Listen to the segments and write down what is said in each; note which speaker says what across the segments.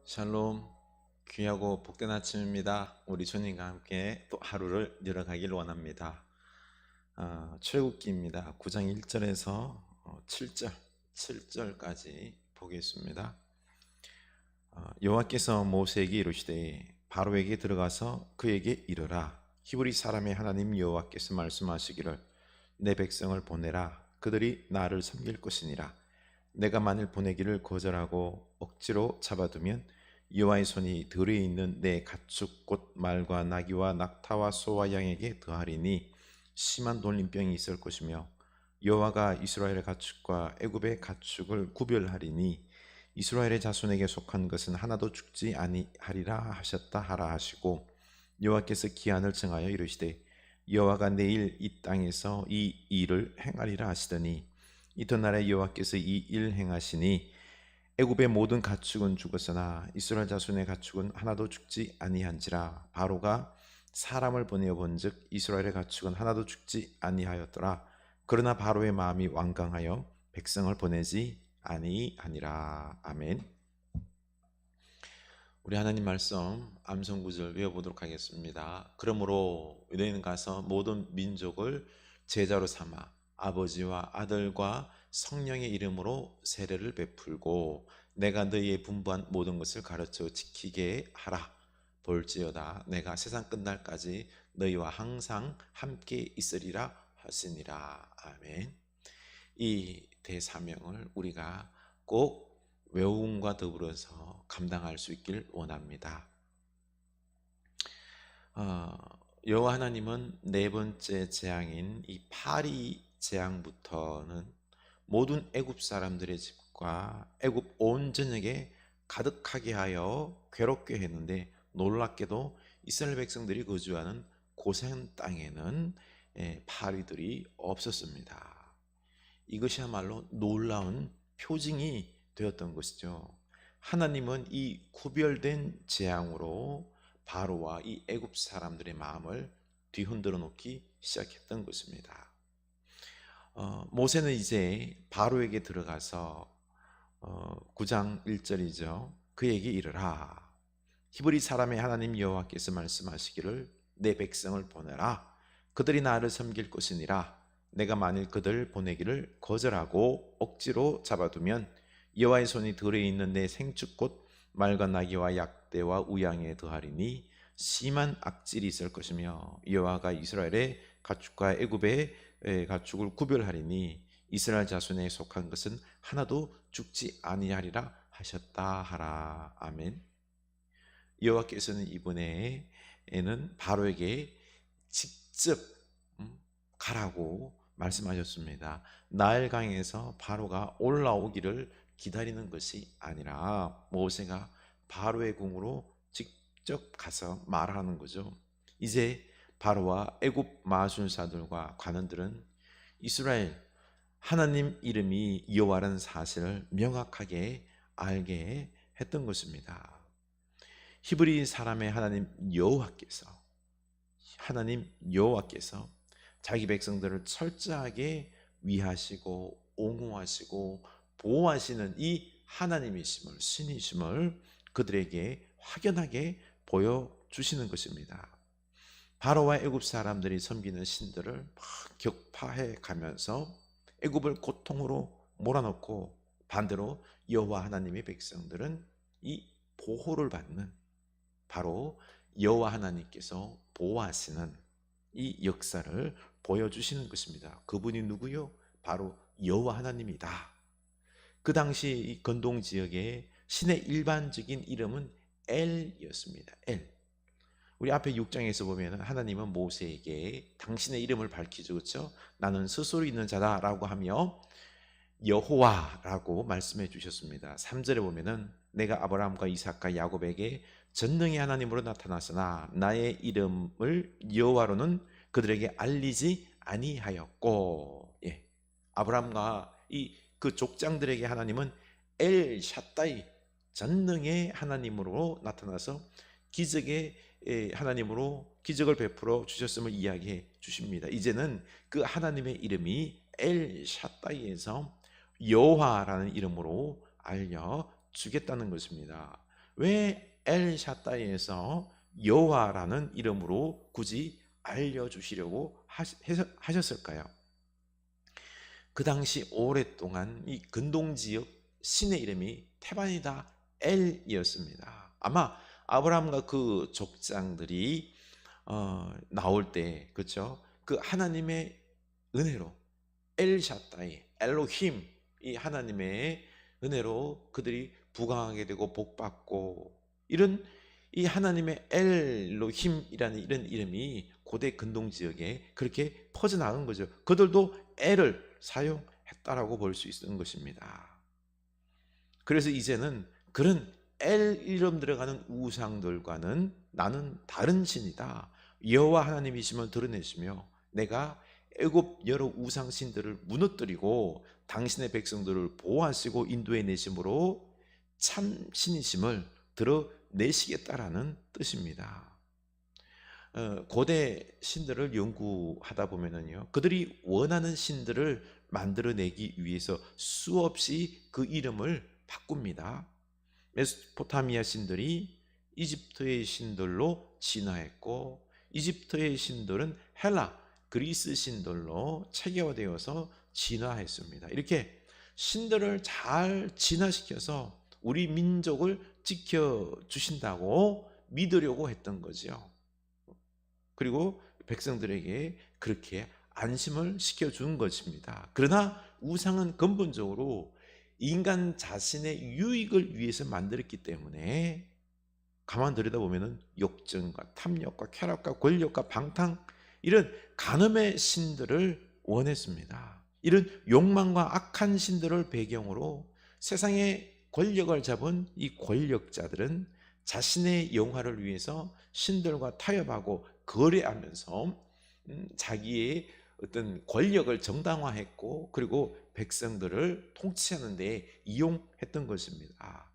Speaker 1: 샬롬, 귀하고 복된 아침입니다. 우리 주님과 함께 또 하루를 열어가길 원합니다. 출애굽기입니다. 9장 1절에서 7절까지 보겠습니다. 여호와께서 모세에게 이르시되 바로에게 들어가서 그에게 이르라. 히브리 사람의 하나님 여호와께서 말씀하시기를 내 백성을 보내라. 그들이 나를 섬길 것이니라. 내가 만일 보내기를 거절하고 억지로 잡아두면 여호와의 손이 들에 있는 내 가축 곧 말과 나귀와 낙타와 소와 양에게 더하리니 심한 돌림병이 있을 것이며 여호와가 이스라엘의 가축과 애굽의 가축을 구별하리니 이스라엘의 자손에게 속한 것은 하나도 죽지 아니하리라 하셨다 하라 하시고 여호와께서 기한을 정하여 이르시되 여호와가 내일 이 땅에서 이 일을 행하리라 하시더니 이튿날에 여호와께서 이 일 행하시니 애굽의 모든 가축은 죽었으나 이스라엘 자손의 가축은 하나도 죽지 아니한지라. 바로가 사람을 보내어 본즉 이스라엘의 가축은 하나도 죽지 아니하였더라. 그러나 바로의 마음이 완강하여 백성을 보내지 아니하니라. 아멘. 우리 하나님 말씀 암송 구절 외워보도록 하겠습니다. 그러므로 너희는 가서 모든 민족을 제자로 삼아 아버지와 아들과 성령의 이름으로 세례를 베풀고 내가 너희의 분부한 모든 것을 가르쳐 지키게 하라. 볼지어다 내가 세상 끝날까지 너희와 항상 함께 있으리라 하시니라. 아멘. 이 대사명을 우리가 꼭 외움과 더불어서 감당할 수 있길 원합니다. 여호와 하나님은 네 번째 재앙인 이 파리 재앙부터는 모든 애굽 사람들의 집과 애굽 온 전역에 가득하게 하여 괴롭게 했는데 놀랍게도 이스라엘 백성들이 거주하는 고센 땅에는 파리들이 없었습니다. 이것이야말로 놀라운 표징이 되었던 것이죠. 하나님은 이 구별된 재앙으로 바로와 이 애굽 사람들의 마음을 뒤흔들어 놓기 시작했던 것입니다. 모세는 이제 바로에게 들어가서 9장 1절이죠. 그에게 이르라. 히브리 사람의 하나님 여호와께서 말씀하시기를 내 백성을 보내라. 그들이 나를 섬길 것이니라. 내가 만일 그들 보내기를 거절하고 억지로 잡아두면 여호와의 손이 들에 있는 내 생축 곧 말과 나귀와 약대와 우양에 더하리니 심한 악질이 있을 것이며 여호와가 이스라엘의 가축과 애굽의 가축을 구별하리니 이스라엘 자손에 속한 것은 하나도 죽지 아니하리라 하셨다 하라. 아멘. 여호와께서는 이번에는 바로에게 직접 가라고 말씀하셨습니다. 나일강에서 바로가 올라오기를 기다리는 것이 아니라 모세가 바로의 궁으로 직접 가서 말하는 거죠. 이제 바로와 애굽 마술사들과 관원들은 이스라엘 하나님 이름이 여호와라는 사실을 명확하게 알게 했던 것입니다. 히브리 사람의 하나님 여호와께서 자기 백성들을 철저하게 위하시고 옹호하시고 보호하시는 이 하나님이심을, 신이심을 그들에게 확연하게 보여주시는 것입니다. 바로와 애굽 사람들이 섬기는 신들을 막 격파해 가면서 애굽을 고통으로 몰아넣고 반대로 여호와 하나님의 백성들은 이 보호를 받는, 바로 여호와 하나님께서 보호하시는 이 역사를 보여주시는 것입니다. 그분이 누구요? 바로 여호와 하나님이다. 그 당시 이 건동 지역의 신의 일반적인 이름은 엘이었습니다. 엘. 우리 앞에 6장에서 보면 하나님은 모세에게 당신의 이름을 밝히죠. 그렇죠? 나는 스스로 있는 자다라고 하며 여호와라고 말씀해 주셨습니다. 3절에 보면은 내가 아브라함과 이삭과 야곱에게 전능의 하나님으로 나타났으나 나의 이름을 여호와로는 그들에게 알리지 아니하였고, 아브라함과 그 족장들에게 하나님은 엘 샤다이 전능의 하나님으로 나타나서 기적의 하나님으로 기적을 베풀어 주셨음을 이야기해 주십니다. 이제는 그 하나님의 이름이 엘 샤다이에서 여호와라는 이름으로 알려 주겠다는 것입니다. 왜 엘샤다이에서 여호와라는 이름으로 굳이 알려주시려고 하셨을까요? 그 당시 오랫동안 이 근동지역 신의 이름이 테반이다 엘이었습니다. 아마 아브라함과 그 족장들이 나올 때, 그렇죠? 그 하나님의 은혜로 엘샤다이, 엘로힘, 이 하나님의 은혜로 그들이 부강하게 되고 복받고, 이런 이 하나님의 엘로힘이라는 이런 이름이 고대 근동 지역에 그렇게 퍼져나간 거죠. 그들도 엘을 사용했다라고 볼 수 있는 것입니다. 그래서 이제는 그런 엘 이름 들어가는 우상들과는 나는 다른 신이다, 여호와 하나님이심을 드러내시며 내가 애굽 여러 우상 신들을 무너뜨리고 당신의 백성들을 보호하시고 인도해 내심으로 참 신이심을 드러내시겠다라는 뜻입니다. 고대 신들을 연구하다 보면은요, 그들이 원하는 신들을 만들어내기 위해서 수없이 그 이름을 바꿉니다. 메소포타미아 신들이 이집트의 신들로 진화했고, 이집트의 신들은 헬라, 그리스 신들로 체계화되어서 진화했습니다. 이렇게 신들을 잘 진화시켜서 우리 민족을 지켜주신다고 믿으려고 했던 거죠. 그리고 백성들에게 그렇게 안심을 시켜준 것입니다. 그러나 우상은 근본적으로 인간 자신의 유익을 위해서 만들었기 때문에 가만 들여다보면 욕정과 탐욕과 쾌락과 권력과 방탕, 이런 간음의 신들을 원했습니다. 이런 욕망과 악한 신들을 배경으로 세상의 권력을 잡은 이 권력자들은 자신의 영화를 위해서 신들과 타협하고 거래하면서 자기의 어떤 권력을 정당화했고, 그리고 백성들을 통치하는 데 이용했던 것입니다.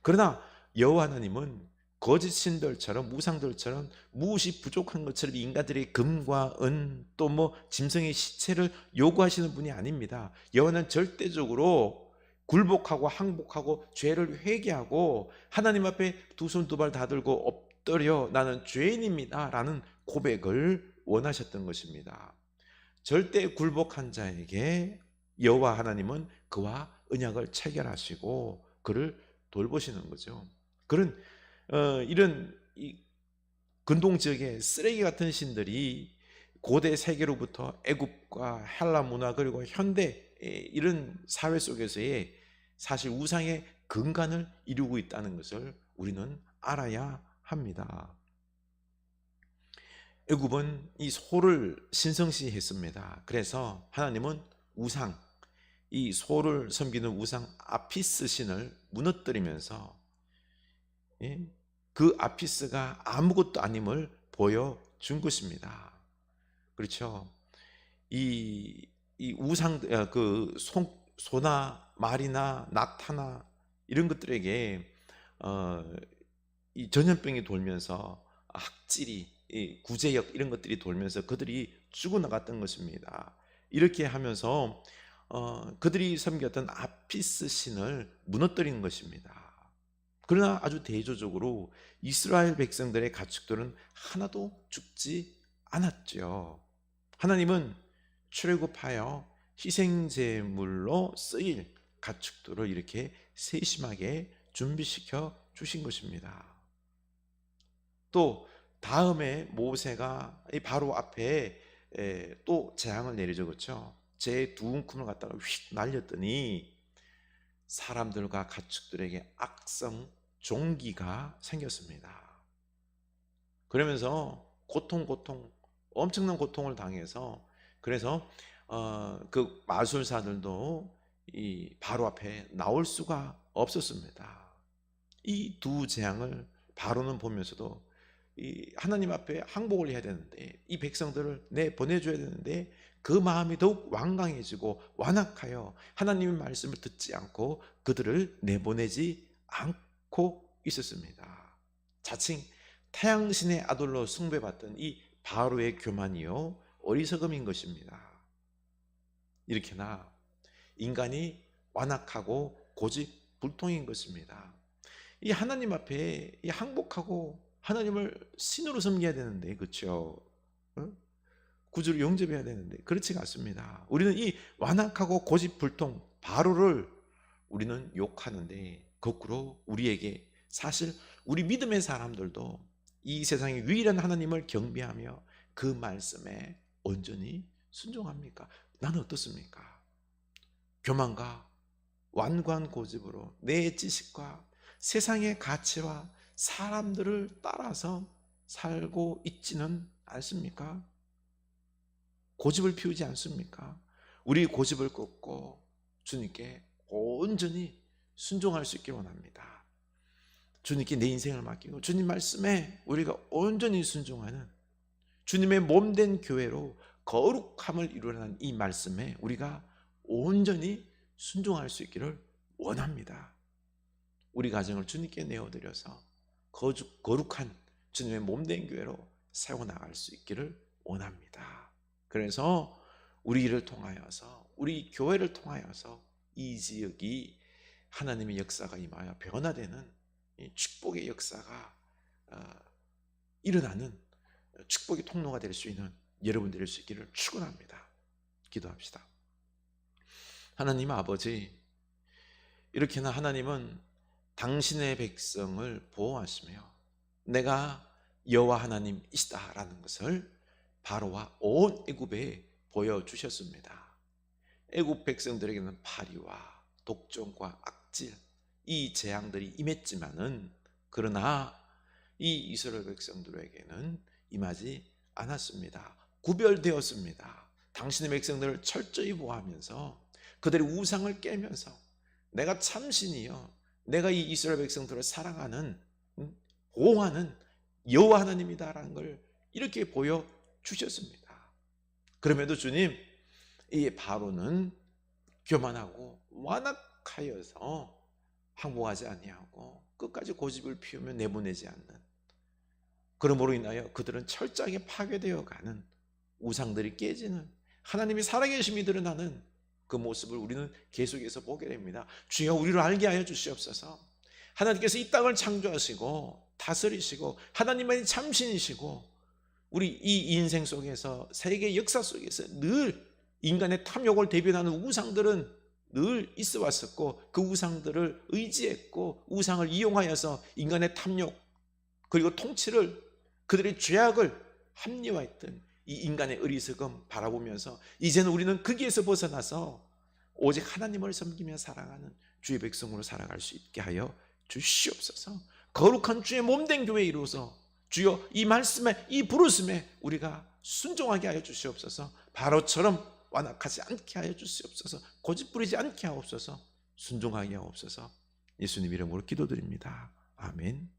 Speaker 1: 그러나 여호와 하나님은 거짓 신들처럼 우상들처럼 무엇이 부족한 것처럼 인간들의 금과 은 또 뭐 짐승의 시체를 요구하시는 분이 아닙니다. 여호와는 절대적으로 굴복하고 항복하고 죄를 회개하고 하나님 앞에 두 손 두 발 다 들고 엎드려 나는 죄인입니다 라는 고백을 원하셨던 것입니다. 절대 굴복한 자에게 여호와 하나님은 그와 언약을 체결하시고 그를 돌보시는 거죠. 그런 이런 이 근동 지역의 쓰레기 같은 신들이 고대 세계로부터 애굽과 헬라 문화 그리고 현대 이런 사회 속에서의 사실 우상의 근간을 이루고 있다는 것을 우리는 알아야 합니다. 애굽은 이 소를 신성시했습니다. 그래서 하나님은 우상, 이 소를 섬기는 우상 아피스 신을 무너뜨리면서 그 아피스가 아무것도 아님을 보여준 것입니다. 그렇죠? 이 우상, 소나 말이나 낙타나 이런 것들에게 이 전염병이 돌면서 학질이, 이 구제역 이런 것들이 돌면서 그들이 죽어나갔던 것입니다. 이렇게 하면서 그들이 섬겼던 아피스 신을 무너뜨린 것입니다. 그러나 아주 대조적으로 이스라엘 백성들의 가축들은 하나도 죽지 않았죠. 하나님은 출애굽하여 희생제물로 쓰일 가축들을 이렇게 세심하게 준비시켜 주신 것입니다. 또 다음에 모세가 이 바로 앞에 또 재앙을 내리죠, 그렇죠? 제 두 움큼을 갖다가 휙 날렸더니 사람들과 가축들에게 악성 종기가 생겼습니다. 그러면서 엄청난 고통을 당해서, 그래서 그 마술사들도 이 바로 앞에 나올 수가 없었습니다. 이 두 재앙을 바로는 보면서도 이 하나님 앞에 항복을 해야 되는데, 이 백성들을 내보내줘야 되는데 그 마음이 더욱 완강해지고 완악하여 하나님의 말씀을 듣지 않고 그들을 내보내지 않고 있었습니다. 자칭 태양신의 아들로 숭배받던 이 바로의 교만이요 어리석음인 것입니다. 이렇게나 인간이 완악하고 고집불통인 것입니다. 이 하나님 앞에 이 항복하고 하나님을 신으로 섬겨야 되는데, 그렇죠? 구주를 영접해야 되는데 그렇지가 않습니다. 우리는 이 완악하고 고집불통 바로를 우리는 욕하는데, 거꾸로 우리에게 사실 우리 믿음의 사람들도 이 세상의 유일한 하나님을 경배하며 그 말씀에 온전히 순종합니까? 나는 어떻습니까? 교만과 완고한 고집으로 내 지식과 세상의 가치와 사람들을 따라서 살고 있지는 않습니까? 고집을 피우지 않습니까? 우리 고집을 꺾고 주님께 온전히 순종할 수 있기를 원합니다. 주님께 내 인생을 맡기고 주님 말씀에 우리가 온전히 순종하는 주님의 몸된 교회로 거룩함을 이루라는 이 말씀에 우리가 온전히 순종할 수 있기를 원합니다. 우리 가정을 주님께 내어드려서 거룩한 주님의 몸된 교회로 세워나갈 수 있기를 원합니다. 그래서 우리 일을 통하여서, 우리 교회를 통하여서 이 지역이 하나님의 역사가 임하여 변화되는 축복의 역사가 일어나는 축복의 통로가 될 수 있는 여러분들이 될 수 있기를 축원합니다. 기도합시다. 하나님 아버지, 이렇게나 하나님은 당신의 백성을 보호하시며 내가 여호와 하나님이시다라는 것을 바로와 온 애굽에 보여주셨습니다. 애굽 백성들에게는 파리와 독종과 악질, 이 재앙들이 임했지만은, 그러나 이 이스라엘 백성들에게는 임하지 않았습니다. 구별되었습니다. 당신의 백성들을 철저히 보호하면서 그들의 우상을 깨면서 내가 참신이요, 내가 이 이스라엘 백성들을 사랑하는, 보호하는 여호와 하나님이다라는 걸 이렇게 보여주셨습니다. 그럼에도 주님, 이 바로는 교만하고 완악하여서 항복하지 아니하고 끝까지 고집을 피우며 내보내지 않는, 그러므로 인하여 그들은 철저하게 파괴되어 가는, 우상들이 깨지는, 하나님이 살아계심이 드러나는 그 모습을 우리는 계속해서 보게 됩니다. 주여 우리를 알게 하여 주시옵소서. 하나님께서 이 땅을 창조하시고 다스리시고 하나님만이 참신이시고 우리 이 인생 속에서, 세계 역사 속에서 늘 인간의 탐욕을 대변하는 우상들은 늘 있어 왔었고, 그 우상들을 의지했고 우상을 이용하여서 인간의 탐욕 그리고 통치를, 그들의 죄악을 합리화했던 이 인간의 어리석음 바라보면서 이제는 우리는 거기에서 벗어나서 오직 하나님을 섬기며 살아가는 주의 백성으로 살아갈 수 있게 하여 주시옵소서. 거룩한 주의 몸된 교회에 이루어서 주여 이 말씀에, 이 부르심에 우리가 순종하게 하여 주시옵소서. 바로처럼 완악하지 않게 하여 주시옵소서. 고집부리지 않게 하옵소서. 순종하게 하옵소서. 예수님 이름으로 기도드립니다. 아멘.